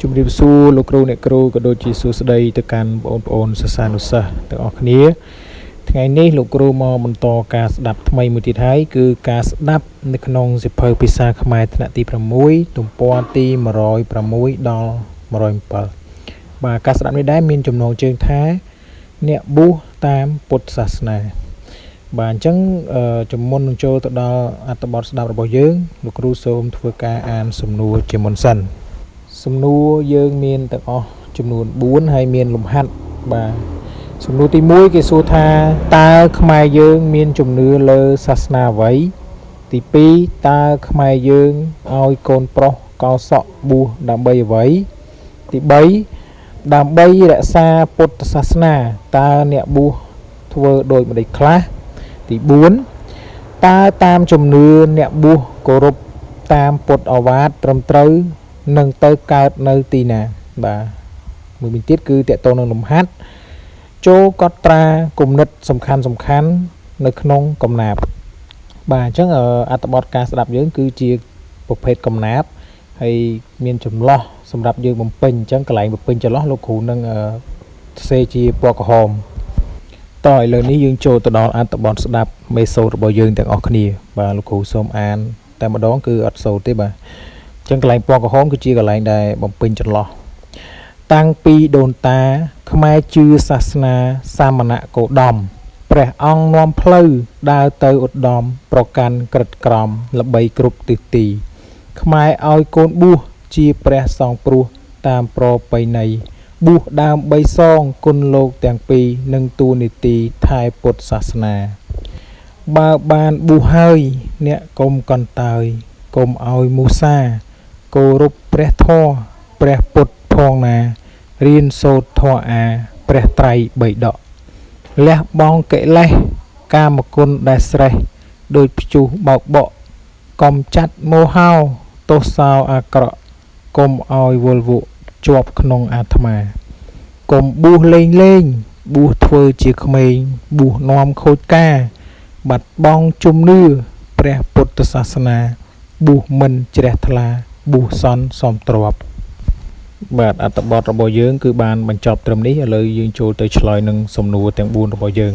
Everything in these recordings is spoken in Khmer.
ជំរាបសួរលោកគ្រូអ្នកគ្រូក៏ដូចជាសួស្តីទៅកាន់បងប្អូនសិស្សានុសិស្សទាំងអស់គ្នាថ្ងៃនេះលោកគ្រូមកបន្តការស្ដាប់ថ្មីមួយទៀតហើយគឺការស្ដាប់នៅក្នុងសៀវភៅភាសាខ្មែរថ្នាក់ទី6ទំព័រទី106ដល់107បាទការស្ដាប់នេះដែរមានចំណងជើងថាអ្នកបួសតាមពុទ្ធសាសនាបាទអញ្ចឹងជំមុននឹងចូលទៅដល់អត្ថបទស្ដាប់របស់យើងលោកគ្រូសូមធ្វើការអានសំណួរជាមុនសិនសំណួរយើងមានទាំងអស់ចំនួន4ហើយមានលំហាត់បាទសំណួរទី1គេសួរថាតើខ្មែរយើងមានជំនឿលើសាសនាអ្វីទី2តើខ្មែរយើងឲ្យកូនប្រុសកោសក់បួសដើម្បីអ្វីទី3ដើម្បីរក្សាពុទ្ធសាសនាតើអ្នកបួសធ្វើដូចម្តេចខ្លះទី4តើតាមជំនឿអ្នកបួសគោរពតាមពុទ្ធឱវាទត្រឹមត្រូវនឹងទៅកើតនៅទីណាបាទមួយវិញទៀតគឺតកតងនឹងលំហាត់ចូលកត់ត្រាគំនិតសំខាន់នៅក្នុងកំណាព្យបាទអញ្ចឹងអត្ថបទការស្ដាប់យើងគឺជាប្រភេទកំណាព្យហើយមានចម្លោះសម្រាប់យើងបំពេញអញ្ចឹងកន្លែងបំពេញចន្លោះលោកគ្រូនឹងសរសេរជាពណ៌ក្រហមតឥឡូវនេះយើងចូលទៅដល់អត្ថបទស្ដាប់មេសូតរបស់យើងទាំងអស់គ្នាបាទលោកគ្រូសូមអានតែម្ដងគឺអត់សូត្រទេបាទអញ្ចឹងកន្លែងពណ៌ក្រហមគឺជាកន្លែងដែលបំពេញចន្លោះតាំងពីដូនតាខ្មែរជឿសាសនាសាមណៈគោតមព្រះអង្គនាំផ្លូវដើរទៅឧត្តមប្រកាន់ក្រិតក្រមល្បីគ្រប់ទិសទីខ្មែរឲ្យកូនបួសជាព្រះសង្ឃព្រោះតាមប្រពៃណីបួសដើម្បីសងគុណលោកទាំងពីរនិងទូនីតិថែពុទ្ធសាសនាបើបានបួសហើយអ្នកកុំកន្តើយកុំឲ្យមូសាគោរពព្រះធម៌ព្រះពុទ្ធផងណារៀនសូត្រធម៌អាព្រះត្រៃបិដកលះបង់កិលេសកាមគុណដែលស្រេះដោយព្យុះបោកបក់កុំចាត់មោហោទោសោអាក្រក់កុំឲ្យវល់វក់ជាប់ក្នុងអាត្មាកុំបួសលេងបួសធ្វើជាក្មេងបួសនាំខូចការបាត់បង់ជំនឿព្រះពុទ្ធសាសនាបួសមិនជ្រះថ្លាបួសសន់សមទ្របបាទអត្ថបទរបស់យើងគឺបានបញ្ចប់ត្រឹមនេះឥឡូវយើងចូលទៅឆ្លើយនឹងសំណួរទាំង4របស់យើង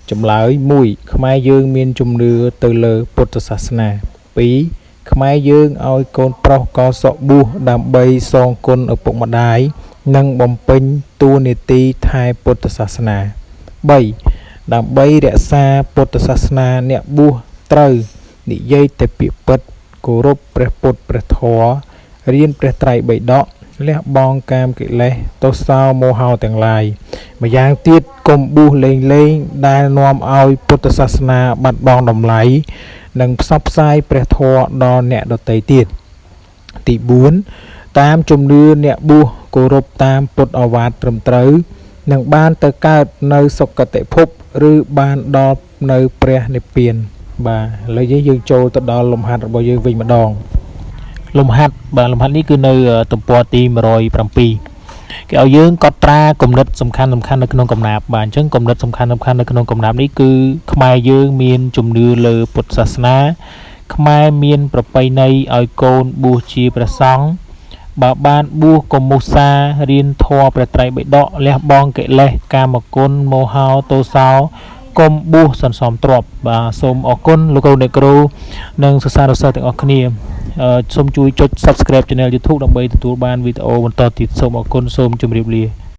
ចម្លើយ1ខ្មែរយើងមានជំនឿទៅលើពុទ្ធសាសនា2ខ្មែរយើងឲ្យកូនប្រុសកោសក់បួសដើម្បីសងគុណឪពុកម្ដាយនិងបំពេញតួនាទីថែពុទ្ធសាសនា3ដើម្បីរក្សាពុទ្ធសាសនាអ្នកបួសត្រូវនិយាយតែពាក្យពិតគោរពព្រះពុទ្ធព្រះធម៌រៀនព្រះត្រៃបិដកលះបង់កាមកិលេសទោសោមោហោទាំងឡាយម្យ៉ាងទៀតកុំបួសលេងដែលនាំឲ្យពុទ្ធសាសនាបាត់បង់តម្លៃនិងផ្សព្វផ្សាយព្រះធម៌ដល់អ្នកដទៃទៀតទី4តាមជំនឿអ្នកបួសគោរពតាមពុទ្ធឱវាទត្រឹមត្រូវនឹងបានទៅកើតនៅសុគតិភពឬបានដល់នៅព្រះនិព្វានបាទឥឡូវយើងចូលទៅដល់លំហាត់របស់យើងវិញម្ដងលំហាត់បាទលំហាត់នេះគឺនៅទំព័រទី107គេឲ្យយើងកត់ត្រាគំនិតសំខាន់នៅក្នុងកំណាព្យបាទអញ្ចឹងគំនិតសំខាន់នៅក្នុងកំណាព្យនេះគឺខ្មែរយើងមានជំនឿលើពុទ្ធសាសនាខ្មែរមានប្រពៃណីឲ្យកូនបួសជាព្រះសង្ឃបើបានបួសកុំមុសារៀនធម៌ព្រះត្រៃបិដកលះបង់កិលេសកាមគុណមោហោទោសោកុំបួសសន្សំទ្រព្យបាទសូមអរគុណលោកគ្រូអ្នកគ្រូនិងសិស្សានុសិស្សទាំងអស់គ្នាសូមជួយចុច Subscribe Channel YouTube ដើម្បីទទួលបានវីដេអូបន្តទៀតសូមអរគុណសូមជម្រាបលា